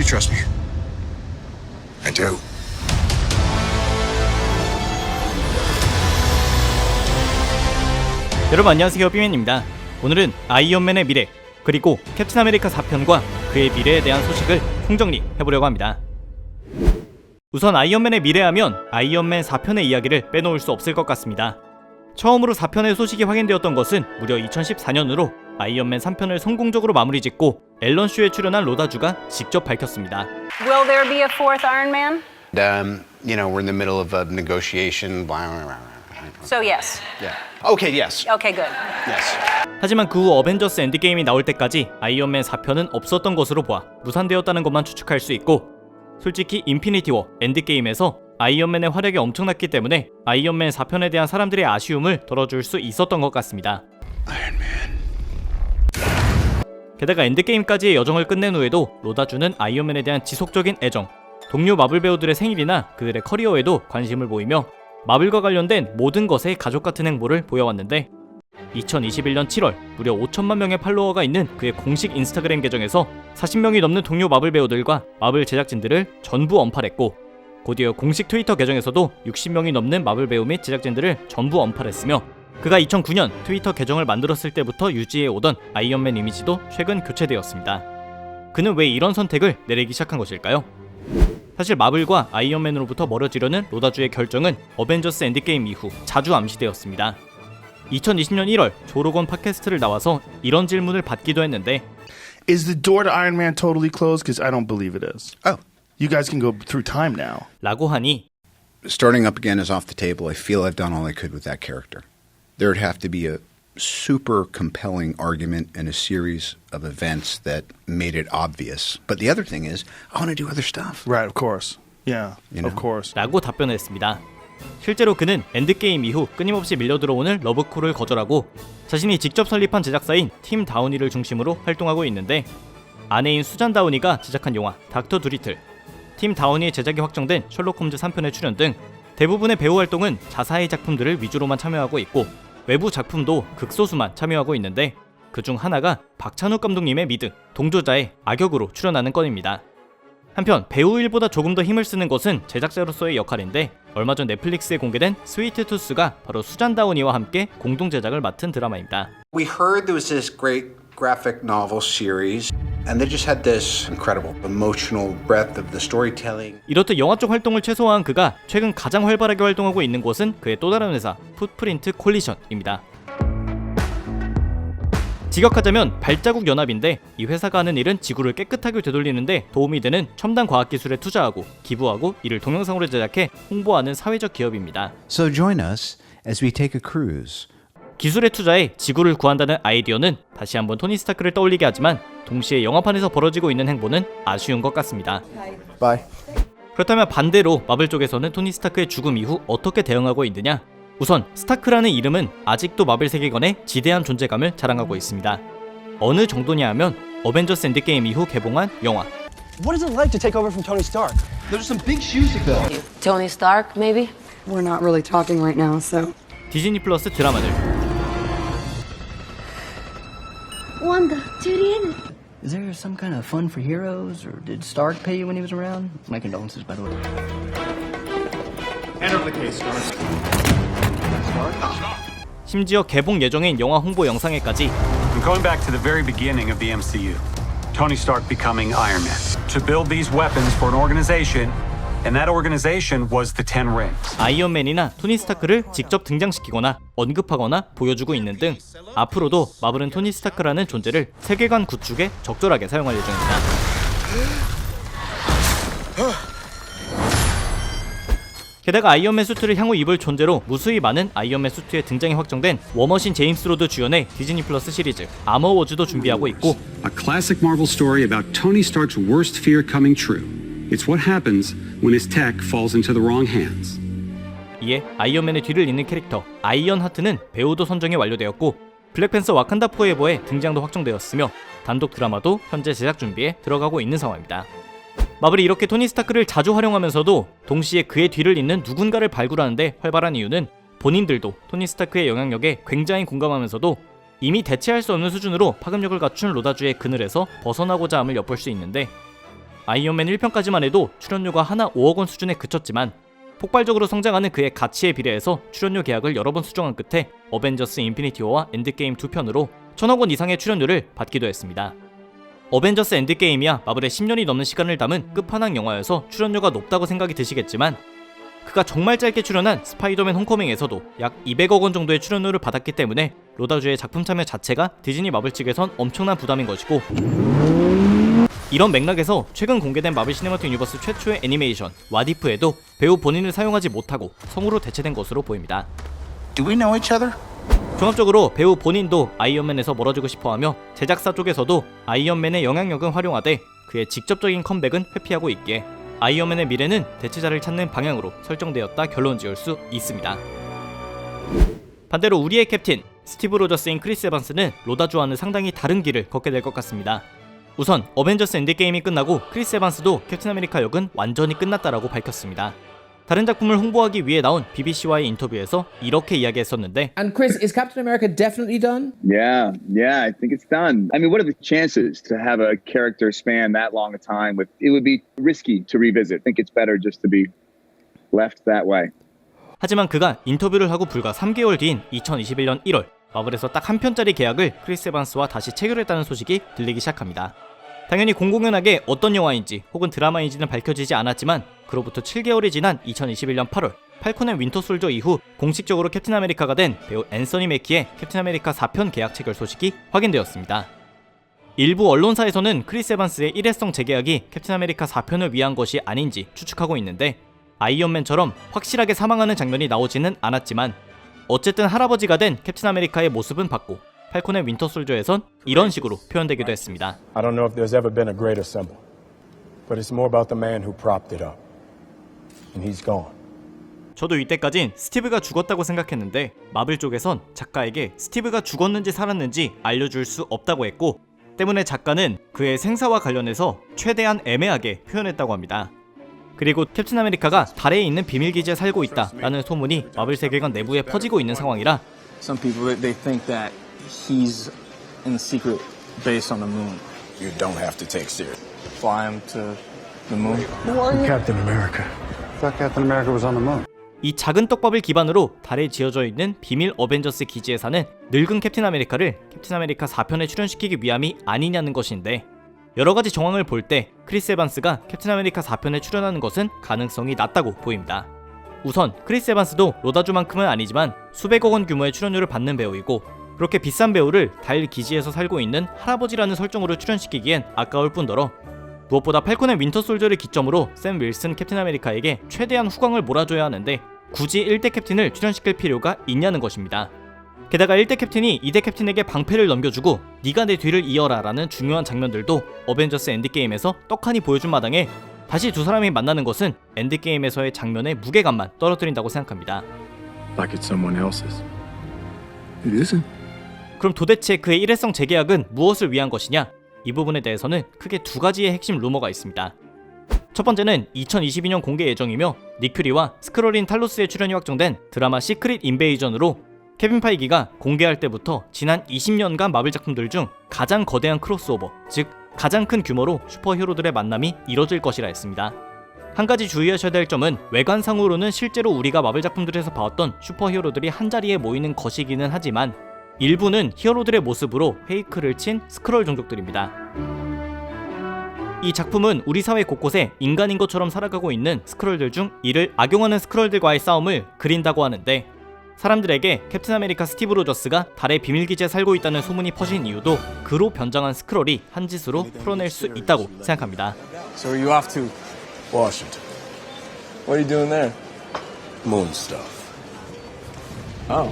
You trust me? I do. 여러분 안녕하세요, 삐맨입니다. 오늘은 아이언맨의 미래 그리고 캡틴 아메리카 4편과 그의 미래에 대한 소식을 총정리해보려고 합니다. 우선 아이언맨의 미래하면 아이언맨 4편의 이야기를 빼놓을 수 없을 것 같습니다. 처음으로 4편의 소식이 확인되었던 것은 무려 2014년으로 아이언맨 3편을 성공적으로 마무리 짓고 앨런 쇼에 출연한 로다주가 직접 밝혔습니다. Will there be a fourth Iron Man? We're in the middle of a negotiation. So yes. Yeah. Okay, yes. Okay, good. Yes. 하지만 그 후 어벤져스 엔드게임이 나올 때까지 아이언맨 4편은 없었던 것으로 보아 무산되었다는 것만 추측할 수 있고, 솔직히 인피니티 워 엔드게임에서 아이언맨의 활약이 엄청났기 때문에 아이언맨 4편에 대한 사람들의 아쉬움을 덜어줄 수 있었던 것 같습니다. 게다가 엔드게임까지의 여정을 끝낸 후에도 로다주는 아이언맨에 대한 지속적인 애정, 동료 마블 배우들의 생일이나 그들의 커리어에도 관심을 보이며 마블과 관련된 모든 것에 가족 같은 행보를 보여왔는데, 2021년 7월 무려 5천만 명의 팔로워가 있는 그의 공식 인스타그램 계정에서 40명이 넘는 동료 마블 배우들과 마블 제작진들을 전부 언팔했고, 곧이어 공식 트위터 계정에서도 60명이 넘는 마블 배우 및 제작진들을 전부 언팔했으며, 그가 2009년 트위터 계정을 만들었을 때부터 유지해오던 아이언맨 이미지도 최근 교체되었습니다. 그는 왜 이런 선택을 내리기 시작한 것일까요? 사실 마블과 아이언맨으로부터 멀어지려는 로다주의 결정은 어벤져스 엔드게임 이후 자주 암시되었습니다. 2020년 1월 조로건 팟캐스트를 나와서 이런 질문을 받기도 했는데, Is the door to Iron Man totally closed? Because I don't believe it is. Oh. You guys can go through time now. 라고 하니 Starting up again is off the table. I feel I've done all I could with that character. There'd have to be a super compelling argument and a series of events that made it obvious. But the other thing is, I want to do other stuff. Right, of course. Yeah, of course. 라고 답변했습니다. 실제로 그는 엔드게임 이후 끊임없이 밀려들어오는 러브콜을 거절하고 자신이 직접 설립한 제작사인 팀 다우니를 중심으로 활동하고 있는데, 아내인 수잔 다우니가 제작한 영화 닥터 두리틀, 팀 다우니의 제작이 확정된 셜록 홈즈 3편에 출연 등 대부분의 배우 활동은 자사의 작품들을 위주로만 참여하고 있고, 외부 작품도 극소수만 참여하고 있는데, 그중 하나가 박찬욱 감독님의 미드, 동조자의 악역으로 출연하는 건입니다. 한편 배우 일보다 조금 더 힘을 쓰는 것은 제작자로서의 역할인데, 얼마 전 넷플릭스에 공개된 스위트 투스가 바로 수잔 다우니와 함께 공동 제작을 맡은 드라마입니다. We heard there was this great graphic novel series, and they just had this incredible emotional breadth of the storytelling. 이렇듯 영화 쪽 활동을 최소화한 그가 최근 가장 활발하게 활동하고 있는 곳은 그의 또 다른 회사 풋프린트 콜리션입니다. 직역하자면 발자국 연합인데, 이 회사가 하는 일은 지구를 깨끗하게 되돌리는데 도움이 되는 첨단 과학기술에 투자하고 기부하고 이를 동영상으로 제작해 홍보하는 사회적 기업입니다. So join us as we take a cruise. 기술에 투자해 지구를 구한다는 아이디어는 다시 한번 토니 스타크를 떠올리게 하지만, 동시에 영화판에서 벌어지고 있는 행보는 아쉬운 것 같습니다. Bye. 그렇다면 반대로 마블 쪽에서는 토니 스타크의 죽음 이후 어떻게 대응하고 있느냐? 우선 스타크라는 이름은 아직도 마블 세계관에 지대한 존재감을 자랑하고 있습니다. 어느 정도냐 하면 어벤져스 엔드게임 이후 개봉한 영화 What is it like to take over from Tony Stark? There's some big shoes to fill. Tony Stark, maybe? We're not really talking right now, so. 디즈니 플러스 드라마들 Wanda, Tyrion. Is there some kind of fun for heroes, or did Stark pay you when he was around? My condolences, by the way. Hand over the case, Stark. 심지어 개봉 예정인 영화 홍보 영상에까지 I'm going back to the very beginning of the MCU. Tony Stark becoming Iron Man. To build these weapons for an organization, and that organization was the Ten Rings. 아이언맨이나 토니 스타크를 직접 등장시키거나 언급하거나 보여주고 있는 등 앞으로도 마블은 토니 스타크라는 존재를 세계관 구축에 적절하게 사용할 예정입니다. 게다가 아이언맨 수트를 향후 입을 존재로 무수히 많은 아이언맨 수트의 등장이 확정된 워머신 제임스 로드 주연의 디즈니 플러스 시리즈 아머 워즈도 준비하고 있고, A classic Marvel story about Tony Stark's worst fear coming true. It's what happens when his tech falls into the wrong hands. 이에 아이언맨의 뒤를 잇는 캐릭터 아이언 하트는 배우도 선정이 완료되었고, 블랙팬서 와칸다 포에버의 등장도 확정되었으며 단독 드라마도 현재 제작 준비에 들어가고 있는 상황입니다. 마블이 이렇게 토니 스타크를 자주 활용하면서도 동시에 그의 뒤를 잇는 누군가를 발굴하는데 활발한 이유는, 본인들도 토니 스타크의 영향력에 굉장히 공감하면서도 이미 대체할 수 없는 수준으로 파급력을 갖춘 로다주의 그늘에서 벗어나고자 함을 엿볼 수 있는데, 아이언맨 1편까지만 해도 출연료가 하나 5억 원 수준에 그쳤지만 폭발적으로 성장하는 그의 가치에 비례해서 출연료 계약을 여러 번 수정한 끝에 어벤져스 인피니티 워와 엔드게임 2편으로 1,000억 원 이상의 출연료를 받기도 했습니다. 어벤져스 엔드게임이야 마블의 10년이 넘는 시간을 담은 끝판왕 영화여서 출연료가 높다고 생각이 드시겠지만 그가 정말 짧게 출연한 스파이더맨 홈커밍에서도 약 200억 원 정도의 출연료를 받았기 때문에 로다주의 작품 참여 자체가 디즈니 마블 측에선 엄청난 부담인 것이고, 이런 맥락에서 최근 공개된 마블 시네마틱 유니버스 최초의 애니메이션 왓이프에도 배우 본인을 사용하지 못하고 성우로 대체된 것으로 보입니다. Do we know each other? 종합적으로 배우 본인도 아이언맨에서 멀어지고 싶어하며 제작사 쪽에서도 아이언맨의 영향력은 활용하되 그의 직접적인 컴백은 회피하고 있기에 아이언맨의 미래는 대체자를 찾는 방향으로 설정되었다 결론 지을 수 있습니다. 반대로 우리의 캡틴 스티브 로저스인 크리스 에반스는 로다주와는 상당히 다른 길을 걷게 될 것 같습니다. 우선 어벤져스 엔드게임이 끝나고 크리스 에반스도 캡틴 아메리카 역은 완전히 끝났다라고 밝혔습니다. 다른 작품을 홍보하기 위해 나온 BBC와의 인터뷰에서 이렇게 이야기했었는데, And Chris, is Captain America definitely done? Yeah, I think it's done. I mean, what are the chances to have a character span that long a time? It would be risky to revisit. I think it's better just to be left that way. 하지만 그가 인터뷰를 하고 불과 3개월 뒤인 2021년 1월 마블에서 딱 한 편짜리 계약을 크리스 에반스와 다시 체결했다는 소식이 들리기 시작합니다. 당연히 공공연하게 어떤 영화인지 혹은 드라마인지는 밝혀지지 않았지만 그로부터 7개월이 지난 2021년 8월 팔콘 앤 윈터 솔저 이후 공식적으로 캡틴 아메리카가 된 배우 앤서니 매키의 캡틴 아메리카 4편 계약 체결 소식이 확인되었습니다. 일부 언론사에서는 크리스 에반스의 일회성 재계약이 캡틴 아메리카 4편을 위한 것이 아닌지 추측하고 있는데, 아이언맨처럼 확실하게 사망하는 장면이 나오지는 않았지만 어쨌든 할아버지가 된 캡틴 아메리카의 모습은 봤고 팔콘 앤 윈터 솔저에선 이런 식으로 표현되기도 했습니다. I don't know if there's ever been a greater symbol, but it's more about the man who propped it up. And he's gone. 저도 이때까진 스티브가 죽었다고 생각했는데 마블 쪽에선 작가에게 스티브가 죽었는지 살았는지 알려줄 수 없다고 했고, 때문에 작가는 그의 생사와 관련해서 최대한 애매하게 표현했다고 합니다. 그리고 캡틴 아메리카가 달에 있는 비밀기지에 살고 있다라는 소문이 마블 세계관 내부에 퍼지고 있는 상황이라 Some people they think that he's in secret base on the moon. You don't have to take serious. Fly him to the moon. Captain America. I thought Captain America was on the moon. 이 작은 떡밥을 기반으로 달에 지어져 있는 비밀 어벤져스 기지에 사는 늙은 캡틴 아메리카를 캡틴 아메리카 4편에 출연시키기 위함이 아니냐는 것인데, 여러가지 정황을 볼 때 크리스 에반스가 캡틴 아메리카 4편에 출연하는 것은 가능성이 낮다고 보입니다. 우선 크리스 에반스도 로다주만큼은 아니지만 수백억 원 규모의 출연료를 받는 배우이고, 그렇게 비싼 배우를 달 기지에서 살고 있는 할아버지라는 설정으로 출연시키기엔 아까울 뿐더러 무엇보다 팔콘 앤 윈터 솔저를 기점으로 샘 윌슨 캡틴 아메리카에게 최대한 후광을 몰아줘야 하는데 굳이 1대 캡틴을 출연시킬 필요가 있냐는 것입니다. 게다가 1대 캡틴이 2대 캡틴에게 방패를 넘겨주고 네가 내 뒤를 이어라 라는 중요한 장면들도 어벤져스 엔드게임에서 떡하니 보여준 마당에 다시 두 사람이 만나는 것은 엔드게임에서의 장면의 무게감만 떨어뜨린다고 생각합니다. Like it's someone else's. It isn't. 그럼 도대체 그의 일회성 재계약은 무엇을 위한 것이냐? 이 부분에 대해서는 크게 두 가지의 핵심 루머가 있습니다. 첫 번째는 2022년 공개 예정이며 닉 퓨리와 스크롤인 탈로스의 출연이 확정된 드라마 시크릿 인베이전으로 케빈 파이기가 공개할 때부터 지난 20년간 마블 작품들 중 가장 거대한 크로스오버, 즉 가장 큰 규모로 슈퍼히어로들의 만남이 이뤄질 것이라 했습니다. 한 가지 주의하셔야 될 점은 외관상으로는 실제로 우리가 마블 작품들에서 봐왔던 슈퍼히어로들이 한자리에 모이는 것이기는 하지만 일부는 히어로들의 모습으로 페이크를 친 스크롤 종족들입니다. 이 작품은 우리 사회 곳곳에 인간인 것처럼 살아가고 있는 스크롤들 중 이를 악용하는 스크롤들과의 싸움을 그린다고 하는데, 사람들에게 캡틴 아메리카 스티브 로저스가 달의 비밀기지에 살고 있다는 소문이 퍼진 이유도 그로 변장한 스크롤이 한 짓으로 풀어낼 수 있다고 생각합니다. So are you off to Washington. what are you doing there? Moon stuff. Oh.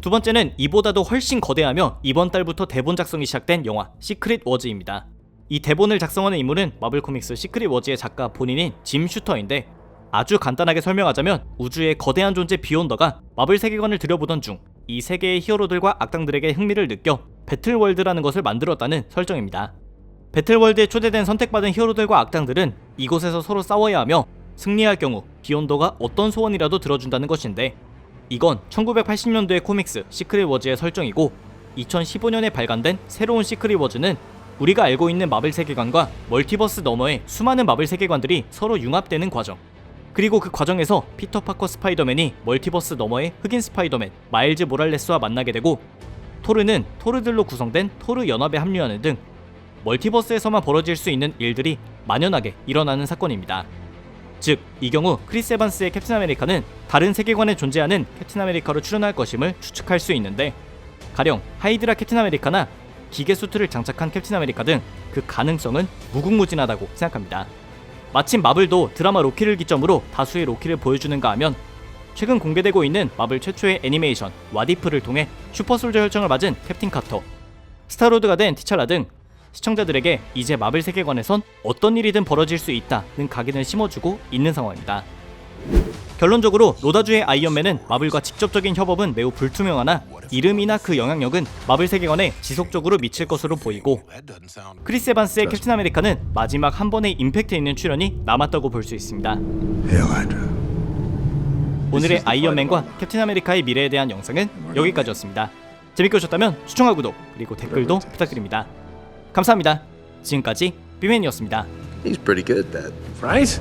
두 번째는 이보다도 훨씬 거대하며 이번 달부터 대본 작성이 시작된 영화 시크릿 워즈입니다. 이 대본을 작성하는 인물은 마블 코믹스 시크릿 워즈의 작가 본인인 짐 슈터인데, 아주 간단하게 설명하자면 우주의 거대한 존재 비욘더가 마블 세계관을 들여보던 중 이 세계의 히어로들과 악당들에게 흥미를 느껴 배틀월드라는 것을 만들었다는 설정입니다. 배틀월드에 초대된 선택받은 히어로들과 악당들은 이곳에서 서로 싸워야 하며 승리할 경우 비욘더가 어떤 소원이라도 들어준다는 것인데, 이건 1980년도의 코믹스 시크릿 워즈의 설정이고 2015년에 발간된 새로운 시크릿 워즈는 우리가 알고 있는 마블 세계관과 멀티버스 너머의 수많은 마블 세계관들이 서로 융합되는 과정, 그리고 그 과정에서 피터 파커 스파이더맨이 멀티버스 너머의 흑인 스파이더맨 마일즈 모랄레스와 만나게 되고, 토르는 토르들로 구성된 토르 연합에 합류하는 등 멀티버스에서만 벌어질 수 있는 일들이 만연하게 일어나는 사건입니다. 즉, 이 경우 크리스 에반스의 캡틴 아메리카는 다른 세계관에 존재하는 캡틴 아메리카로 출연할 것임을 추측할 수 있는데, 가령 하이드라 캡틴 아메리카나 기계 수트를 장착한 캡틴 아메리카 등 그 가능성은 무궁무진하다고 생각합니다. 마침 마블도 드라마 로키를 기점으로 다수의 로키를 보여주는가 하면, 최근 공개되고 있는 마블 최초의 애니메이션 왓이프를 통해 슈퍼솔저 혈청을 맞은 캡틴 카터, 스타로드가 된 티찰라 등 시청자들에게 이제 마블 세계관에선 어떤 일이든 벌어질 수 있다는 각인을 심어주고 있는 상황입니다. 결론적으로 로다주의 아이언맨은 마블과 직접적인 협업은 매우 불투명하나 이름이나 그 영향력은 마블 세계관에 지속적으로 미칠 것으로 보이고, 크리스 에반스의 캡틴 아메리카는 마지막 한 번의 임팩트 있는 출연이 남았다고 볼 수 있습니다. 오늘의 아이언맨과 캡틴 아메리카의 미래에 대한 영상은 여기까지였습니다. 재밌게 보셨다면 추천과 구독, 그리고 댓글도 부탁드립니다. 감사합니다. 지금까지 삐맨이었습니다. He's pretty good at that. Right?